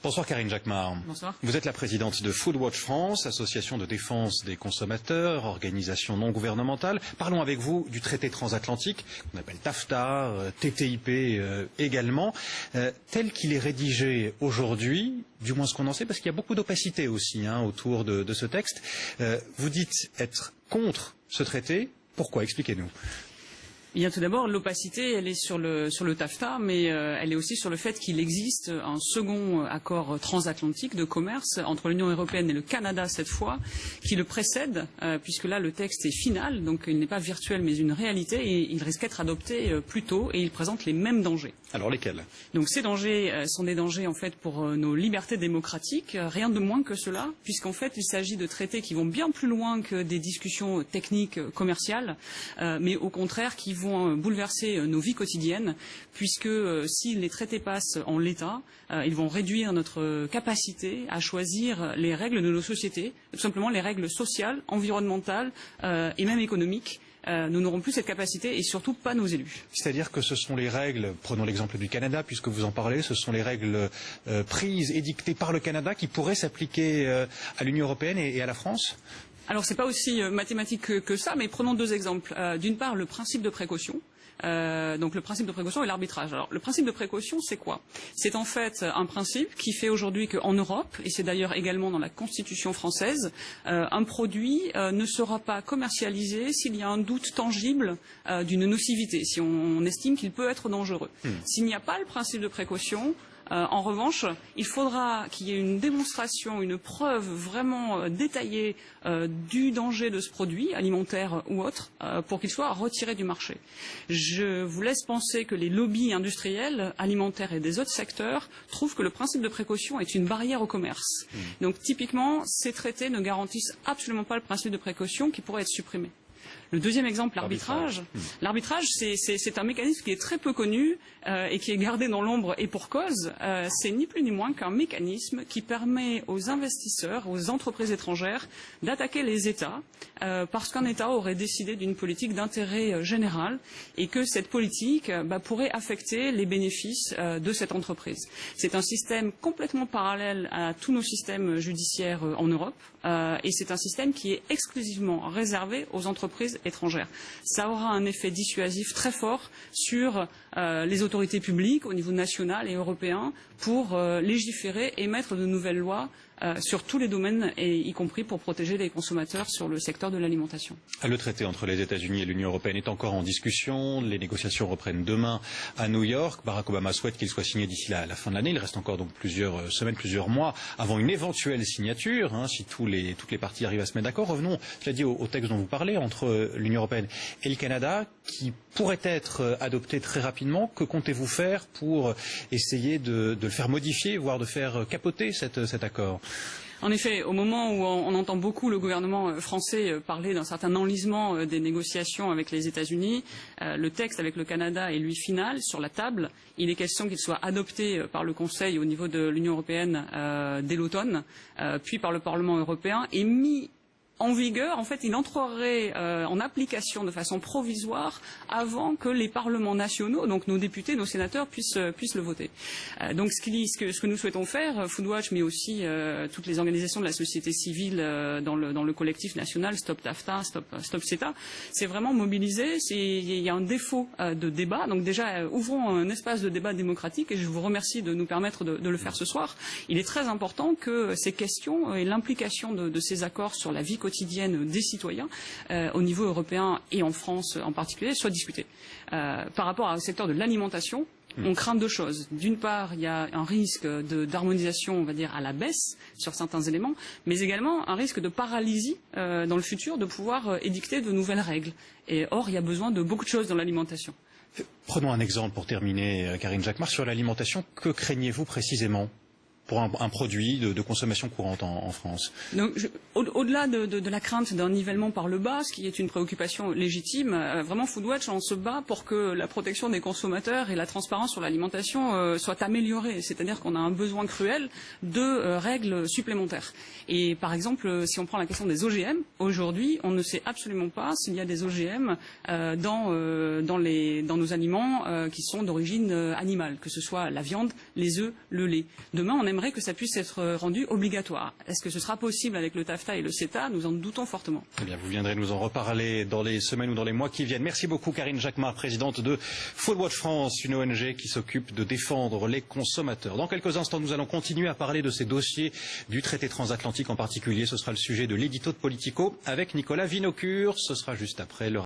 Bonsoir Karine Jacquemart. Bonsoir. Vous êtes la présidente de Foodwatch France, association de défense des consommateurs, organisation non gouvernementale. Parlons avec vous du traité transatlantique, qu'on appelle TAFTA, TTIP également. Tel qu'il est rédigé aujourd'hui, du moins ce qu'on en sait, parce qu'il y a beaucoup d'opacité aussi autour de ce texte. Vous dites être contre ce traité. Pourquoi? Expliquez-nous. Bien, tout d'abord, l'opacité, elle est sur le TAFTA, mais elle est aussi sur le fait qu'il existe un second accord transatlantique de commerce entre l'Union européenne et le Canada cette fois, qui le précède, puisque là le texte est final, donc il n'est pas virtuel mais une réalité, et il risque d'être adopté plus tôt, et il présente les mêmes dangers. Alors lesquels? Donc ces dangers sont des dangers en fait pour nos libertés démocratiques, rien de moins que cela, puisqu'en fait il s'agit de traités qui vont bien plus loin que des discussions techniques commerciales, mais au contraire qui vont bouleverser nos vies quotidiennes, puisque si les traités passent en l'état, ils vont réduire notre capacité à choisir les règles de nos sociétés, tout simplement les règles sociales, environnementales et même économiques. Nous n'aurons plus cette capacité et surtout pas nos élus. C'est-à-dire que ce sont les règles, prenons l'exemple du Canada puisque vous en parlez, ce sont les règles prises, édictées par le Canada qui pourraient s'appliquer à l'Union européenne et à la France? Alors c'est pas aussi mathématique que ça, mais prenons deux exemples. D'une part, le principe de précaution. Donc le principe de précaution et l'arbitrage. Alors le principe de précaution, c'est quoi? C'est en fait un principe qui fait aujourd'hui qu'en Europe, et c'est d'ailleurs également dans la Constitution française, un produit ne sera pas commercialisé s'il y a un doute tangible d'une nocivité, si on estime qu'il peut être dangereux. S'il n'y a pas le principe de précaution, en revanche, il faudra qu'il y ait une démonstration, une preuve vraiment détaillée du danger de ce produit, alimentaire ou autre, pour qu'il soit retiré du marché. Je vous laisse penser que les lobbies industriels, alimentaires et des autres secteurs trouvent que le principe de précaution est une barrière au commerce. Donc typiquement, ces traités ne garantissent absolument pas le principe de précaution qui pourrait être supprimé. Le deuxième exemple, l'arbitrage. L'arbitrage, c'est un mécanisme qui est très peu connu et qui est gardé dans l'ombre et pour cause. C'est ni plus ni moins qu'un mécanisme qui permet aux investisseurs, aux entreprises étrangères d'attaquer les États parce qu'un État aurait décidé d'une politique d'intérêt général et que cette politique pourrait affecter les bénéfices de cette entreprise. C'est un système complètement parallèle à tous nos systèmes judiciaires en Europe et c'est un système qui est exclusivement réservé aux entreprises étrangères. Ça aura un effet dissuasif très fort sur les autorités publiques au niveau national et européen pour légiférer et mettre de nouvelles lois sur tous les domaines, et y compris pour protéger les consommateurs sur le secteur de l'alimentation. Le traité entre les États-Unis et l'Union européenne est encore en discussion. Les négociations reprennent demain à New York. Barack Obama souhaite qu'il soit signé d'ici la fin de l'année. Il reste encore donc plusieurs semaines, plusieurs mois avant une éventuelle signature, si toutes les parties arrivent à se mettre d'accord. Revenons, cela dit, au texte dont vous parlez entre l'Union européenne et le Canada, qui pourrait être adopté très rapidement. Que comptez-vous faire pour essayer de le faire modifier, voire de faire capoter cet accord? En effet, au moment où on entend beaucoup le gouvernement français parler d'un certain enlisement des négociations avec les États-Unis, le texte avec le Canada est lui final sur la table. Il est question qu'il soit adopté par le Conseil au niveau de l'Union européenne dès l'automne, puis par le Parlement européen et mis en vigueur, en fait, il entrerait en application de façon provisoire avant que les parlements nationaux, donc nos députés, nos sénateurs, puissent le voter. Donc ce que nous souhaitons faire, Foodwatch, mais aussi toutes les organisations de la société civile dans le collectif national Stop TAFTA, Stop CETA, c'est vraiment mobiliser. Il y a un défaut de débat. Donc déjà, ouvrons un espace de débat démocratique et je vous remercie de nous permettre de le faire ce soir. Il est très important que ces questions et l'implication de ces accords sur la vie quotidienne des citoyens au niveau européen et en France en particulier soient discutées. Par rapport au secteur de l'alimentation, on craint deux choses. D'une part, il y a un risque d'harmonisation, on va dire, à la baisse sur certains éléments, mais également un risque de paralysie dans le futur de pouvoir édicter de nouvelles règles. Et or, il y a besoin de beaucoup de choses dans l'alimentation. Prenons un exemple pour terminer, Karine Jacquemart, sur l'alimentation. Que craignez-vous précisément pour un produit de consommation courante en France? Donc, au-delà de la crainte d'un nivellement par le bas, ce qui est une préoccupation légitime, vraiment Foodwatch, on se bat pour que la protection des consommateurs et la transparence sur l'alimentation soient améliorées. C'est-à-dire qu'on a un besoin cruel de règles supplémentaires. Et par exemple, si on prend la question des OGM, aujourd'hui, on ne sait absolument pas s'il y a des OGM dans nos aliments qui sont d'origine animale, que ce soit la viande, les œufs, le lait. Demain, on aimerait aimerait que ça puisse être rendu obligatoire. Est-ce que ce sera possible avec le TAFTA et le CETA? Nous en doutons fortement. Eh bien, vous viendrez nous en reparler dans les semaines ou dans les mois qui viennent. Merci beaucoup Karine Jacquemart, présidente de Foodwatch France, une ONG qui s'occupe de défendre les consommateurs. Dans quelques instants, nous allons continuer à parler de ces dossiers du traité transatlantique en particulier. Ce sera le sujet de l'édito de Politico avec Nicolas Vinocure. Ce sera juste après le